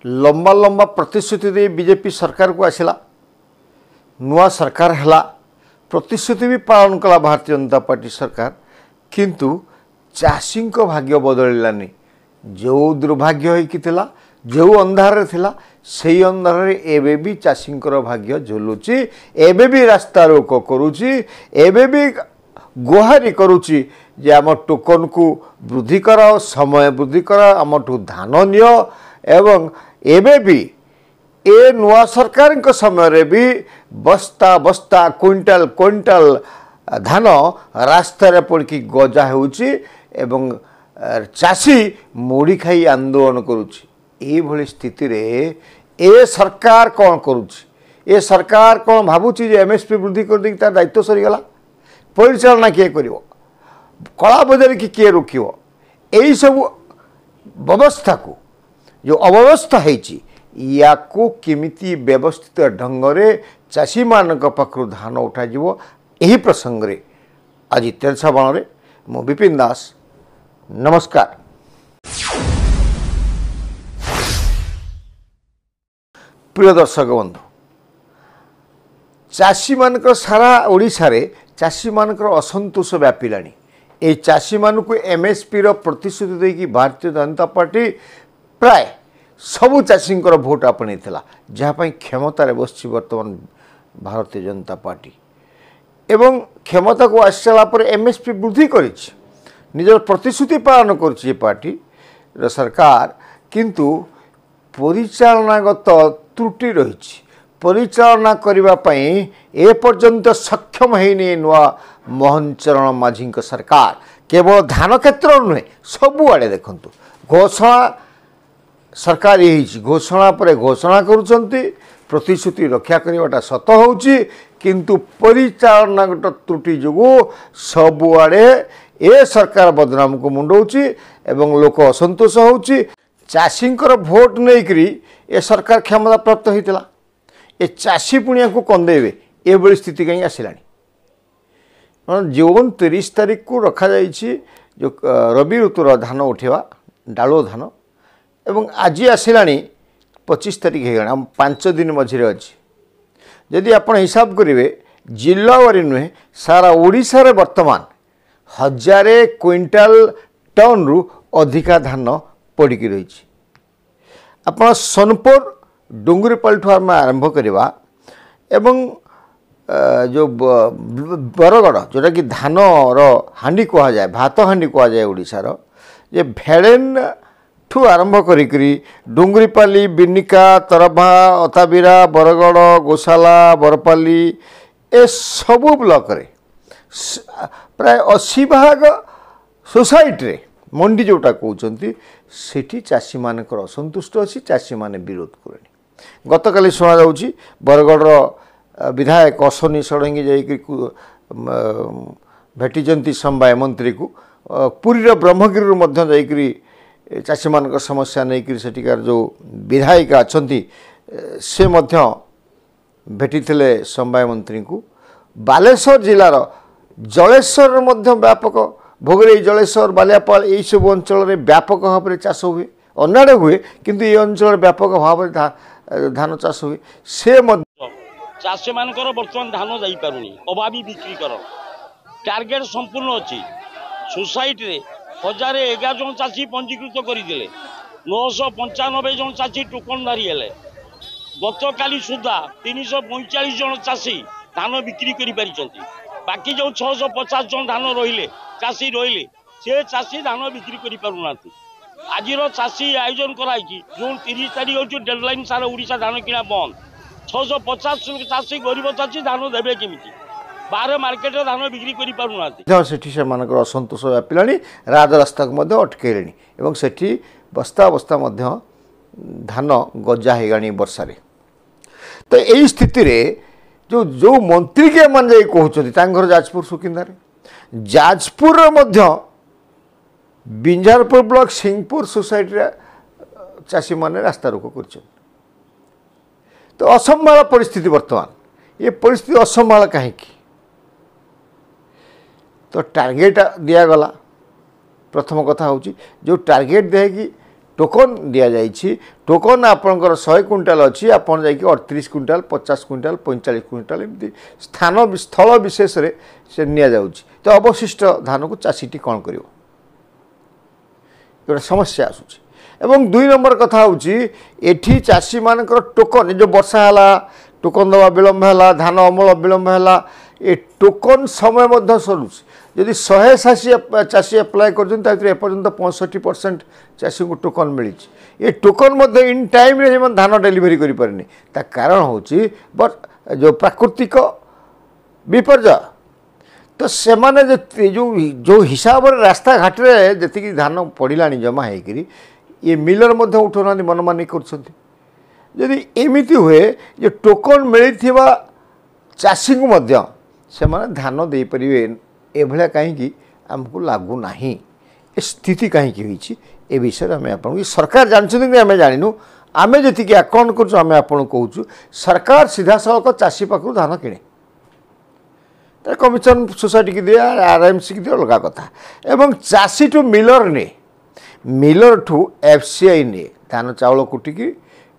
लंबा लंबा प्रतिश्रुति दे बीजेपी सरकार को आसला नुआ सरकार है प्रतिश्रुति भी पालन कला भारतीय जनता पार्टी सरकार किंतु चाषी भाग्य बदलानी जो दुर्भाग्य होता जो अंधार थिला से अंधार एबे भी चाषी भाग्य झुलुची एबे भी रास्ता रोक करुची एबे भी गुहारी करुची जे आम टोकन को वृद्धि कर समय वृद्धि कर आमठू धान नियो एवं एबे भी ए नुआ सरकार के समय रे भी बस्ता बस्ता क्विंटाल क्विंटाल धान रास्ता रे पड़की गजा होउची एवं चाषी मुड़ी खाई आंदोलन करुची एई भली स्थिति रे ए सरकार कौन करुची ए सरकार कौन भाबुची जे एमएसपी वृद्धि कर दी तार दायित्व सरीगला परिचालना किए करिवो कला बजार की किए रोकिवो एई सब व्यवस्था को जो अव्यवस्था होईची याकू केमिति व्यवस्थित ढंग रे चाषी मानक पाखरु धान उठा जीवो एही प्रसंग रे आज तेरछा बाण रे मो विपिन दास नमस्कार। प्रिय दर्शक बंधु चाषी मानक सारा ओडिशा रे चाषी मानक असंतोष व्यापिलानी ए चाषी मानक एमएसपी रो प्रतिश्रुति देकी भारतीय जनता पार्टी प्राय सबु चाषी भोट आपणे जहाँपाई क्षमतार बस बर्तमान भारतीय जनता पार्टी एवं क्षमता को आसला पर एमएसपी वृद्धि कर निजर प्रतिश्रुति पालन कर पार्टी सरकार किंतु परिचालनागत त्रुटि रही परिचालना करने ए पर्यंत सक्षम है नुआ मोहन चरण माझी सरकार केवल धान क्षेत्र नुहे सबुआड़े देखु घोषणा सरकार ये घोषणा पर घोषणा करुँच प्रतिश्रुति रक्षा करवाटा सत होची किंतु परिचालनागत त्रुटि जो सबुआड़े ए सरकार बदनाम को मुंडौची एवं लोक असंतोष होची चाषी भोट नहीं ए सरकार क्षमता प्राप्त होता ए चाषी पुणिया को कंदेबे ए बड़ी स्थिति कहीं आसला जून 30 तारीख को रखा जाइए जो रवि ऋतुर धान उठेवा डालो धान एवं आज आसला 25 तारीख हो 5 दिन मझे अच्छी जदि आप हिसाब करेंगे जिल्लावारी नुहे सारा ओडिशा रे वर्तमान 1000 क्विंटाल टन रु अधिका धान पड़क रही आप सोनपुर डुंगरीपाल आम आरंभ करवा एवं जो बरगड़ जोटा कि धान हाँडी कह जाए भात हाँडी कह जाए ओडिशार जे भेड़ेन ठू आरंभ करी डुंगरीपाली बिनिका तरभा अताबिरा बरगड़ गोशाला बरपाली ए सबू ब्लॉक रे प्राय 80 भाग सोसाइटी रे मंडी जोटा कहते सेठी चाषी मानक असंतुष्ट अच्छी चाषी माने विरोध करे गत काली शुणा जाउची बरगड़ विधायक अश्वनी षडंगी जाइक भेटी समवाय मंत्री को पुरीर ब्रह्मगिरी मध्य जाइकरी चाषी मानक समस्या नहीं सेठिकार जो विधायिका अच्छी से मध्य भेटी समवाय मंत्री को बालेश्वर जिलार जलेश्वर मध्य व्यापक भोगरे जलेश्वर बालियापाल यही सब अंचल में व्यापक भाव में चाष हुए अनाड़े हुए किंतु ये अंचल व्यापक भाव में धान चाष हुए से चाषी मानकर बर्तमान धान जाई पारुनी अभावी बिक्री कर टार्गेट संपूर्ण अच्छी सोसाइटी रे 1011 जन चाषी पंजीकृत करते 995 जन चाषी टोकनधारी हेले गत काली सुधा 345 जन चाषी धान बिक्री कर बाकी जो 650 जन धान रहिले चाषी रहिले से चाषी धान बिक्री कर पारुना आज चाषी आयोजन कराई जून 30 तारीख हूँ डेडलाइन सारा ओडिशा धान किना बंद 650 चाषी गरीब चाषी धान देवे केमिति बाहर मार्केट धान बिक्री कर पारुना सेठी से मानकर असंतोष व्यापिला राजरास्ता को अटकैले और सेठी बस्ता बस्ता धान गजा होगा वर्षार तो यही स्थिति रे जो जो मंत्री के मन जाई कहते जाजपुर सुकिंदार जाजपुर बिंजारपुर ब्लॉक सिंहपुर सोसाइटी चाषी माने रास्ता रोक कर तो असंभाल परिस्थिति वर्तमान ये परिस्थिति असंभाल कहीं तो टार्गेट दिगला प्रथम कथा हूँ जो टार्गेट दिए कि टोकन दि जाइए टोकन आपंकर 100 क्विंटाल अच्छी आपड़ जा 38 क्विंटाल 50 क्विंटाल 45 क्विंटाल एमती स्थान स्थल विशेष से नि जाऊँगी तो अवशिष्ट धान को चाषीटी कौन कर समस्या आसूँ एवं 2 नंबर कथा हूँ एठी चाषी मानकर टोकन जो वर्षा है टोकन दवा विलम्ब है धान अमल विलम्ब है ए टोकन समय सरुच जदि 100 चाषी एप्लाय करपर्यंत 65% चाषी को टोकन मिली ये टोकन इन टाइम रे धान डेलीवरी करें कारण हूँ जो प्राकृतिक विपर्य तो से माने जो हिसाब से रास्ता घाट रे जी धान पड़ा जमा होकर ये मिलर उठौना मनमानी कर एमती हुए जो टोकन मिली चाषी को से धान दे पारे एभलिया कहीं आमको लगुना स्थिति कहीं ए विषय में आपको सरकार जानते आम जानू आम जी आकलन करें आपको कहूँ सरकार सीधा सड़क चाषी पाखु धान किणे कमिशन सोसाइटी की दिए आरएमसी की दिए अलग कथा एवं चाषी टू मिलर ने मिलर ठू एफसीआई ने धान चाउल कुटिकी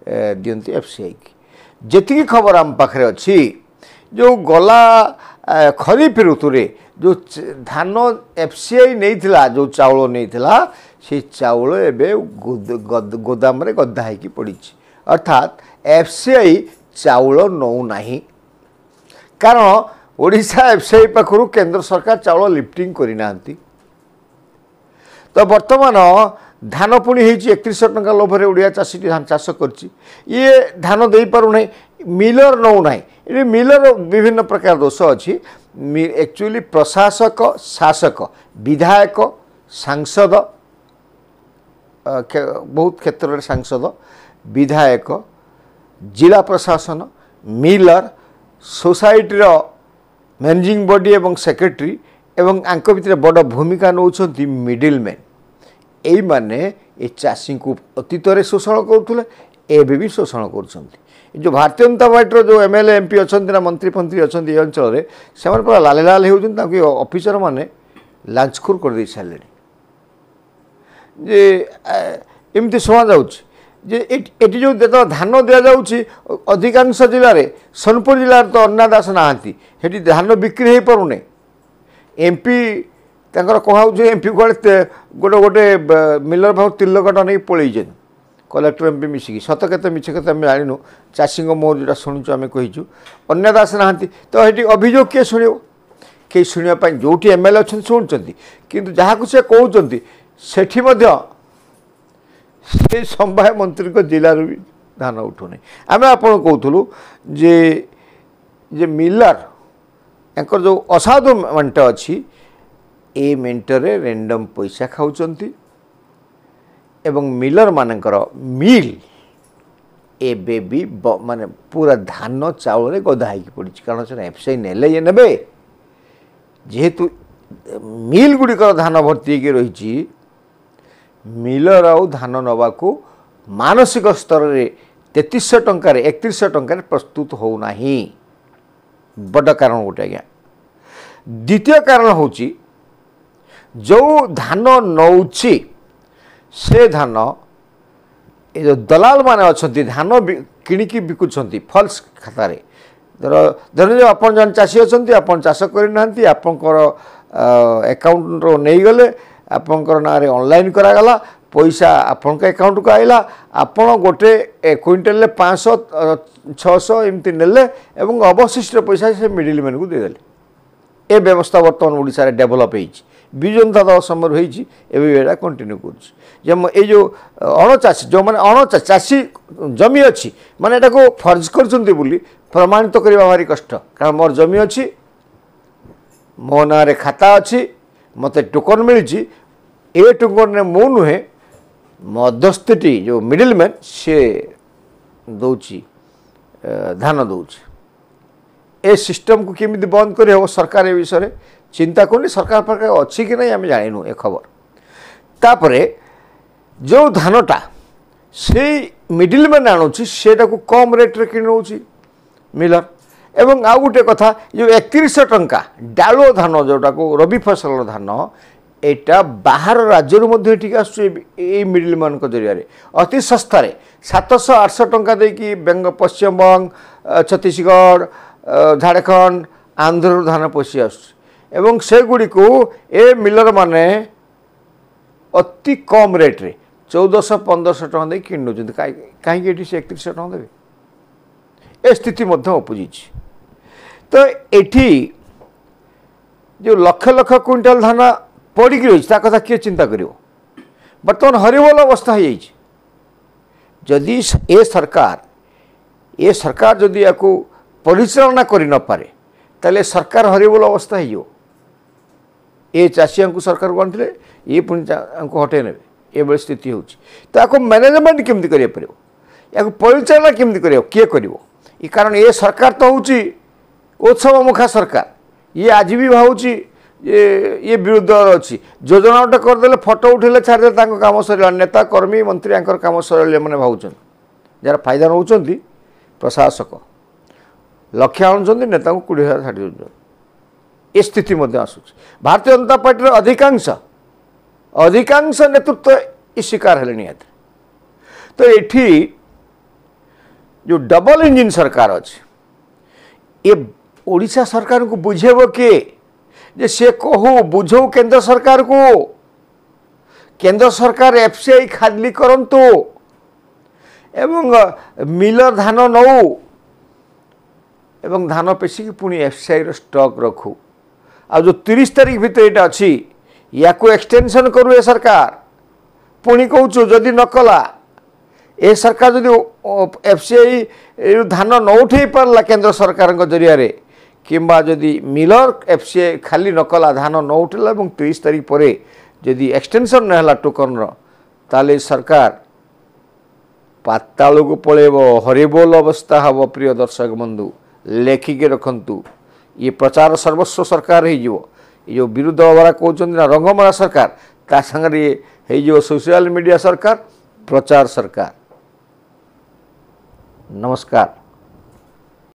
दियंती एफसीआई की जी खबर आम पाखे अच्छी जो गला खरीफ ऋतु रे जो धान एफसीआई नहीं जो चाउल नहीं से चाउल एबे गोदाम रे गद्दा होगी पड़ी अर्थात एफसीआई चाउल नौ नहीं कारण ओडिशा एफसीआई पाखु केंद्र सरकार चाउल लिफ्टिंग करना तो बर्तमान धान पुणी 3100 टंका लोभर ओडिया चाषी धान चाष कर धान दे पारना मिलर नौ ना ये मिलर विभिन्न प्रकार दोष अच्छी एक्चुअली प्रशासक शासक विधायक सांसद बहुत क्षेत्र में सांसद विधायक जिला प्रशासन मिलर सोसाइटीर मैनेजिंग बॉडी एवं सेक्रेटरी एवं आंक भितर बड़ भूमिका नौकरी मिडिल मैन यही माने ये चाषी को अतीत में शोषण करुले एवं भी शोषण कर जो भारतीय जनता पार्टी जो एमएलए एमपी अच्छा ना मंत्री फंत्री अच्छा ये अंचल में से पूरा लाल लाल होती ऑफिसर मैंने लांचखोर कर दे सारे जे एमती शुणा जाए जो धान दि जाऊँगी अधिकांश जिले में सोनपुर जिले तो अन्ना दास नहांती हेटी धान बिक्री हो पारुने एमपी कहूँ एमपी गोटे गोटे मिलर भाव 3 लाख टका नहीं पलैन कलेक्टर एमपी मिसिकी सत के मिछ के जानू चाषी मोर जो शुणुचु आम कहीचु अन्य दास नहांती तो ये अभियोग किए शुण कई शुणापी जो एमएलए अच्छा शुणुंट किंतु जहाँ को सी कहते सेठी से संभाव्य मंत्री को जिलूर भी धान उठुना आम आप कहूँ जे मिलर एक जो असाधु मेंट अच्छी ए मेंटरे रैंडम पैसा खाऊंच एवं मिलर मानकर मिल एबे भी माने पूरा धान चाउल रे गदा होगी पड़ी कारण से एफसीआई नेले ये नेबे जेहेतु मिल गुड़िकर धान भर्ती होगी रही मिलर आउ धान नवा को मानसिक स्तर में 3300 टंकार 3100 टंकार प्रस्तुत होना बड़ कारण गोटे आज्ञा द्वितीय कारण हूँ जो धान नौची से धान ये जो दलाल माने अच्छा धान किणिकी बिकुंट फल्स खातार धर जो आप जन चाषी अच्छा आप चाष करना आपंकर अकाउंट नहीं गले आपंकर ना ऑनलाइन करागला पैसा आपण अकाउंट को आइला आपण गोटे क्विंटल 500-600 एमती नेले एवं अवशिष्ट पैसा से मिडिल मैन को देदेले ए व्यवस्था बर्तमान ओडिशा रे डेवलप होईछि विजु जनता दल समय होईछि एबे कंटिन्यू कर जो अणचाषी जो मैंने अणचाषी जमी अच्छी माने एटा को फर्ज करछन्ती बोली प्रमाणित करबा भारी कष्ट कारण मोर जमी अच्छी मो ना रे खाता अच्छी मते टोकन मिली ए टोकन ने मो नुहे मध्यस्थी जो मिडिल मैन से दौची धान दौची ए सिस्टम को केमी बंद कर हो सरकार ए विषय चिंता करनी सरकार पाखे अच्छी कि नहीं आम जानू ए खबर तापरे जो धानटा से मिडिल मैन आणुची सेटा को कम रेट्रे किणुची मिलर एवं आउ गोटे कथा जो 3100 टंका डालो धान जोटा को रबी फसल धान एटा बाहर राज्य मध्य आस मिडिल मान जरिया अति सस्तार 700-800 टंका देकी बेंग पश्चिम बंग छत्तीसगढ़ झारखंड आंध्र धान पशि आसुँ से गुड़ी को ए मिलर माने अति कम रेट रे 1400-1500 टका दे किणुं कहीं से 3100 टका देवे ए स्थिति उपजी। तो एठी जो लक्ष लक्ष क्विंटाल धान पड़ी रही कथा किए चिंता कर बर्तमान हरिबोल अवस्था हो जदि ए सरकार जदि या परिचालना कर न पारे ताले सरकार हरिबोल अवस्था हो चाषी को सरकार को आने ये पुणी हटे ने ये स्थिति हो मैनेजमेंट केमती कर परिचालना केमती कर किए कर कारण ये सरकार तो हूँ उत्सव मुखा सरकार ये आज भी भावुची ये विरुद्ध अच्छी योजना गोटे करदे फटो उठेले छाड़े काम सर नेता कर्मी मंत्री काम सर मैंने भावुं जार फायदा नौ प्रशासक लक्ष्य आणुंट नेता को 20,000 छाड़ी दौर ये स्थिति आसूँ। भारतीय जनता पार्टी अधिकांश नेतृत्व ये शिकार है। तो ये जो डबल इंजिन सरकार अच्छे ये ओडिशा सरकार को बुझेब किए जे से कहू बुझौ केंद्र सरकार को केंद्र सरकार एफसीआई खाली करंतु एवं मिलर धान नौ एवं धान पेसिकी पुणी एफसीआई रो स्टॉक रखू आ जो 30 तारीख भीतर ये अच्छी या एक्सटेंशन करू ए सरकार पुणी कहूँ जदि न कला ए सरकार जदि एफसीआई धान न उठे पारला केंद्र सरकार जरिया किंबा जदि मिलर एफसीआई खाली न कला धान न उठला 30 तारीख पर जदि एक्सटेंशन न टोकन ताले सरकार पाताल को पलैब हरिबोल अवस्था हम। प्रिय दर्शक बंधु लेखिके रखंतु ये प्रचार सर्वस्व सरकार हो विरुद्ध वाला कहते ना रंगमरा सरकार ता संगे ये सोशल मीडिया सरकार प्रचार सरकार। नमस्कार।